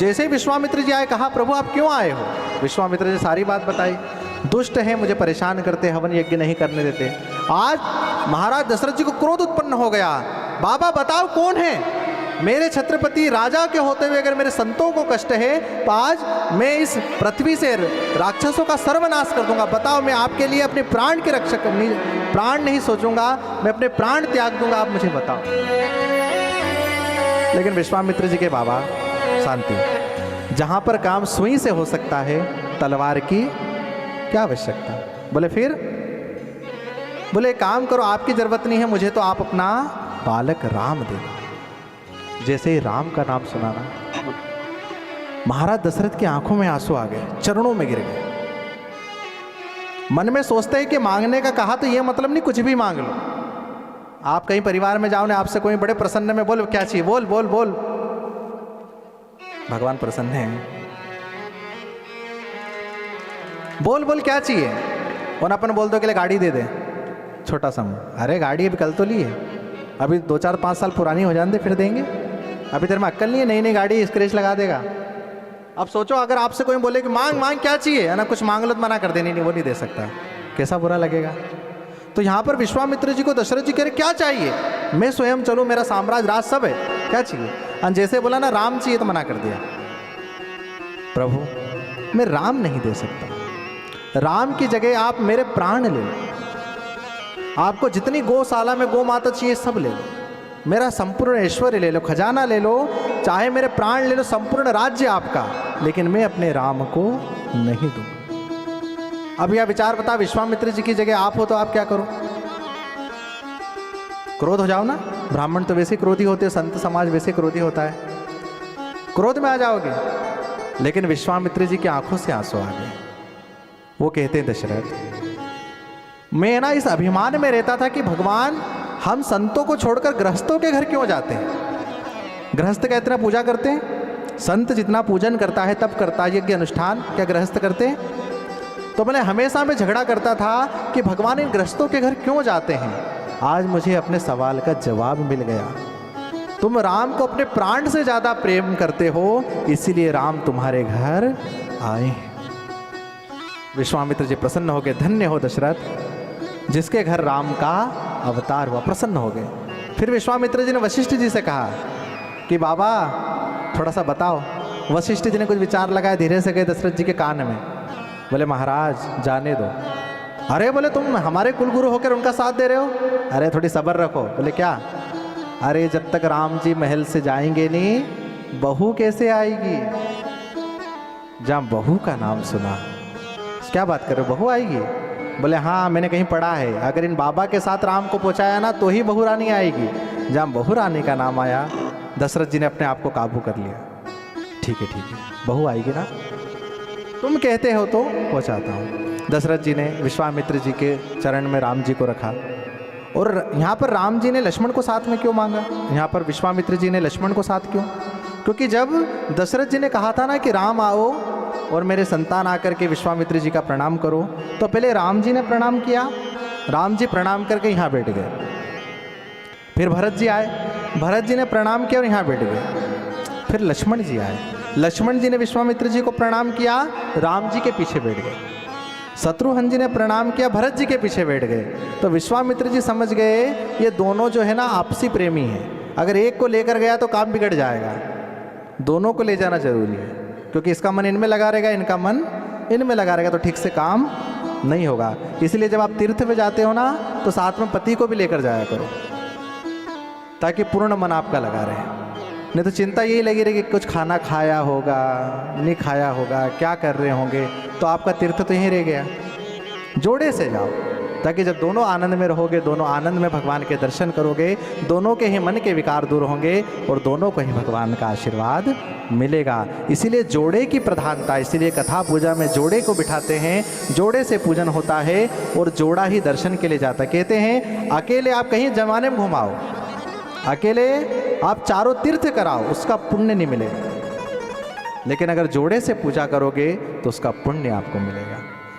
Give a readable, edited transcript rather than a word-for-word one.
जैसे ही विश्वामित्र जी आए, कहा प्रभु आप क्यों आए हो? विश्वामित्र जी सारी बात बताई। दुष्ट हैं, मुझे परेशान करते, हवन यज्ञ नहीं करने देते। आज महाराज दशरथ जी को क्रोध उत्पन्न हो गया। बाबा बताओ कौन है? मेरे छत्रपति राजा के होते हुए अगर मेरे संतों को कष्ट है तो आज मैं इस पृथ्वी से राक्षसों का सर्वनाश कर दूंगा। बताओ, मैं आपके लिए अपने प्राण के रक्षक प्राण नहीं सोचूंगा, मैं अपने प्राण त्याग दूंगा, आप मुझे बताओ। लेकिन विश्वामित्र जी के बाबा शांति। जहां पर काम सुई से हो सकता है, तलवार की क्या आवश्यकता? बोले फिर? बोले काम करो, आपकी जरूरत नहीं है मुझे, तो आप अपना बालक राम दे दो। जैसे ही राम का नाम सुना ना, महाराज दशरथ की आंखों में आंसू आ गए, चरणों में गिर गए। मन में सोचते हैं कि मांगने का कहा तो ये मतलब नहीं कुछ भी मांग लो। आप कहीं परिवार में जाओ ना, आपसे कोई बड़े प्रसन्न में बोल क्या चाहिए, बोल बोल बोल, भगवान प्रसन्न है, बोल बोल क्या चाहिए। और अपन बोल दो के लिए गाड़ी दे दे, छोटा सा मुंह, अरे गाड़ी अभी कल तो ली है, अभी 2-4-5 साल पुरानी हो जाने दे फिर देंगे, अभी तेरे में अक्ल नहीं है, नई नई गाड़ी स्क्रैच लगा देगा। अब सोचो अगर आपसे कोई बोले कि मांग मांग क्या चाहिए, है ना, कुछ मांग लो तो मना कर देनी, नहीं वो नहीं दे सकता, कैसा बुरा लगेगा। तो यहाँ पर विश्वामित्र जी को दशरथ जी कह रहे क्या चाहिए, मैं स्वयं चलूँ, मेरा साम्राज्य राज सब है, क्या चाहिए। और जैसे बोला ना राम चाहिए तो मना कर दिया। प्रभु मैं राम नहीं दे सकता, राम की जगह आप मेरे प्राण ले लो, आपको जितनी गौशाला में गौ माता चाहिए सब ले लो, मेरा संपूर्ण ऐश्वर्य ले लो, खजाना ले लो, चाहे मेरे प्राण ले लो, संपूर्ण राज्य आपका, लेकिन मैं अपने राम को नहीं दूंगा। अब यह विचार बता, विश्वामित्र जी की जगह आप हो तो आप क्या करो? क्रोध हो जाओ ना, ब्राह्मण तो वैसे क्रोधी होते हैं, संत समाज वैसे क्रोधी होता है, क्रोध में आ जाओगे। लेकिन विश्वामित्र जी की आंखों से आंसू आ गए। वो कहते हैं दशरथ मैं ना इस अभिमान में रहता था कि भगवान हम संतों को छोड़कर गृहस्थों के घर क्यों जाते हैं? गृहस्थ का इतना पूजा करते हैं, संत जितना पूजन करता है तब करता है यज्ञ अनुष्ठान, क्या गृहस्थ करते हैं? तो मैंने हमेशा में झगड़ा करता था कि भगवान इन गृहस्थों के घर क्यों जाते हैं। आज मुझे अपने सवाल का जवाब मिल गया, तुम राम को अपने प्राण से ज्यादा प्रेम करते हो, इसीलिए राम तुम्हारे घर आए हैं। विश्वामित्र जी प्रसन्न हो गए, धन्य हो दशरथ जिसके घर राम का अवतार हुआ, प्रसन्न हो गए। फिर विश्वामित्र जी ने वशिष्ठ जी से कहा कि बाबा थोड़ा सा बताओ। वशिष्ठ जी ने कुछ विचार लगाया, धीरे से गए दशरथ जी के कान में, बोले महाराज जाने दो। अरे बोले तुम हमारे कुलगुरु होकर उनका साथ दे रहे हो, अरे थोड़ी सब्र रखो। बोले क्या? अरे जब तक राम जी महल से जाएंगे नहीं बहू कैसे आएगी? जहाँ बहू का नाम सुना, क्या बात कर रहे हो, बहू आएगी? बोले हाँ मैंने कहीं पढ़ा है, अगर इन बाबा के साथ राम को पहुंचाया ना तो ही बहू रानी आएगी। जहाँ बहू रानी का नाम आया, दशरथ जी ने अपने आप को काबू कर लिया। ठीक है बहू आएगी ना, तुम कहते हो तो पहुंचाता हूँ। दशरथ जी ने विश्वामित्र जी के चरण में राम जी को रखा। और यहाँ पर राम जी ने लक्ष्मण को साथ में क्यों मांगा? यहाँ पर विश्वामित्र जी ने लक्ष्मण को साथ क्यों? क्योंकि जब दशरथ जी ने कहा था ना कि राम आओ और मेरे संतान आकर के विश्वामित्र जी का प्रणाम करो, तो पहले राम जी ने प्रणाम किया, राम जी प्रणाम करके यहाँ बैठ गए। फिर भरत जी आए, भरत जी ने प्रणाम किया और यहाँ बैठ गए। फिर लक्ष्मण जी आए, लक्ष्मण जी ने विश्वामित्र जी को प्रणाम किया, राम जी के पीछे बैठ गए। शत्रुघ्न जी ने प्रणाम किया, भरत जी के पीछे बैठ गए। तो विश्वामित्र जी समझ गए ये दोनों जो है ना आपसी प्रेमी हैं, अगर एक को लेकर गया तो काम बिगड़ जाएगा, दोनों को ले जाना जरूरी है, क्योंकि इसका मन इनमें लगा रहेगा, इनका मन इनमें लगा रहेगा, तो ठीक से काम नहीं होगा। इसलिए जब आप तीर्थ पे जाते हो ना तो साथ में पति को भी लेकर जाया करो, ताकि पूर्ण मन आपका लगा रहे। नहीं तो चिंता यही लगी रहेगी कुछ खाना खाया होगा नहीं खाया होगा, क्या कर रहे होंगे, तो आपका तीर्थ तो यहीं रह गया। जोड़े से जाओ, ताकि जब दोनों आनंद में रहोगे, दोनों आनंद में भगवान के दर्शन करोगे, दोनों के ही मन के विकार दूर होंगे और दोनों को ही भगवान का आशीर्वाद मिलेगा। इसीलिए जोड़े की प्रधानता, इसीलिए कथा पूजा में जोड़े को बिठाते हैं, जोड़े से पूजन होता है और जोड़ा ही दर्शन के लिए जाता। कहते हैं अकेले आप कहीं जमाने में घुमाओ, अकेले आप चारों तीर्थ कराओ, उसका पुण्य नहीं मिलेगा, लेकिन अगर जोड़े से पूजा करोगे तो उसका पुण्य आपको मिलेगा।